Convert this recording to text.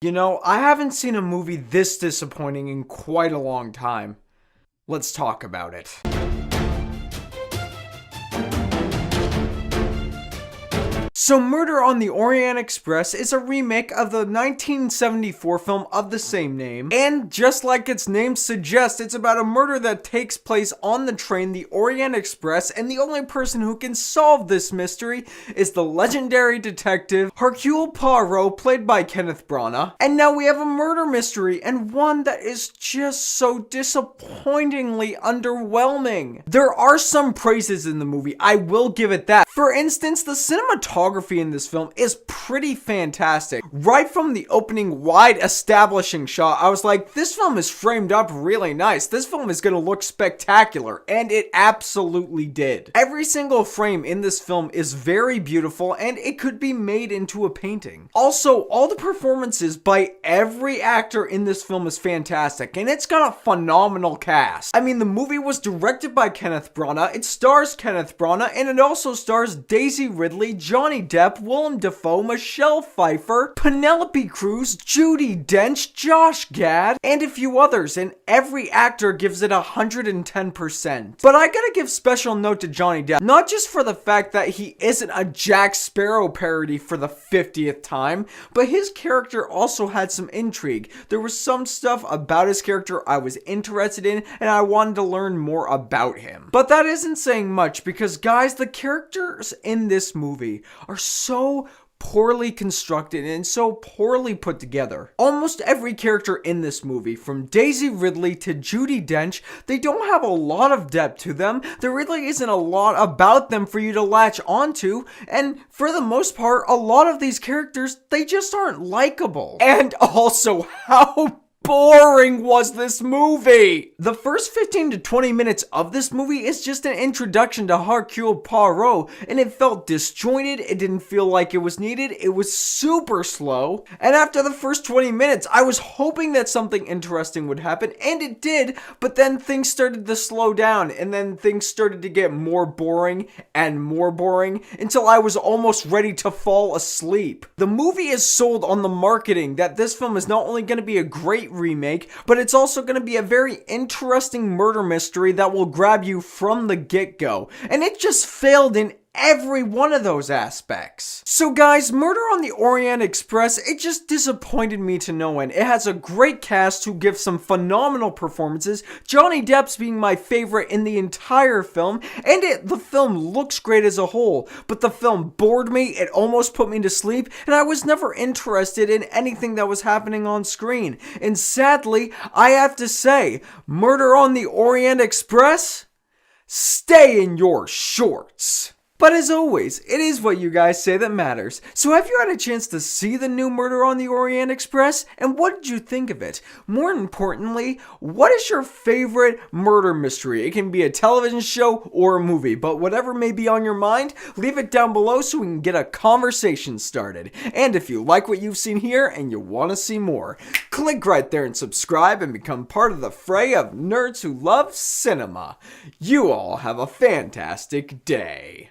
You know, I haven't seen a movie this disappointing in quite a long time. Let's talk about it. So Murder on the Orient Express is a remake of the 1974 film of the same name, and just like its name suggests, it's about a murder that takes place on the train, the Orient Express, and the only person who can solve this mystery is the legendary detective Hercule Poirot, played by Kenneth Branagh. And now we have a murder mystery, and one that is just so disappointingly underwhelming. There are some praises in the movie, I will give it that. For instance, the cinematography in this film is pretty fantastic. Right from the opening wide establishing shot, I was like, this film is framed up really nice. This film is gonna look spectacular, and it absolutely did. Every single frame in this film is very beautiful, and it could be made into a painting. Also, all the performances by every actor in this film is fantastic, and it's got a phenomenal cast. I mean, the movie was directed by Kenneth Branagh, it stars Kenneth Branagh, and it also stars Daisy Ridley, Johnny Depp, Willem, Dafoe, Michelle Pfiffer, Penelope Cruz, Judi Dench, Josh Gad, and a few others, and every actor gives it 110%. But I gotta give special note to Johnny Depp, not just for the fact that he isn't a Jack Sparrow parody for the 50th time, but his character also had some intrigue. There was some stuff about his character I was interested in, and I wanted to learn more about him. But that isn't saying much, because guys, the characters in this movie are so poorly constructed and so poorly put together. Almost every character in this movie, from Daisy Ridley to Judi Dench, they don't have a lot of depth to them. There really isn't a lot about them for you to latch onto, and for the most part, a lot of these characters, they just aren't likable. And also, how boring was this movie? The first 15 to 20 minutes of this movie is just an introduction to Hercule Poirot, and it felt disjointed, it didn't feel like it was needed, it was super slow, and after the first 20 minutes, I was hoping that something interesting would happen, and it did, but then things started to slow down, and then things started to get more boring, until I was almost ready to fall asleep. The movie is sold on the marketing that this film is not only going to be a great remake, but it's also going to be a very interesting murder mystery that will grab you from the get-go. And it just failed in every one of those aspects. So guys, Murder on the Orient Express, it just disappointed me to no end. It has a great cast who give some phenomenal performances, Johnny Depp's being my favorite in the entire film, and the film looks great as a whole, but the film bored me, it almost put me to sleep, and I was never interested in anything that was happening on screen. And sadly, I have to say, Murder on the Orient Express, stay in your shorts. But as always, it is what you guys say that matters. So have you had a chance to see the new Murder on the Orient Express? And what did you think of it? More importantly, what is your favorite murder mystery? It can be a television show or a movie, but whatever may be on your mind, leave it down below so we can get a conversation started. And if you like what you've seen here and you want to see more, click right there and subscribe and become part of the fray of nerds who love cinema. You all have a fantastic day.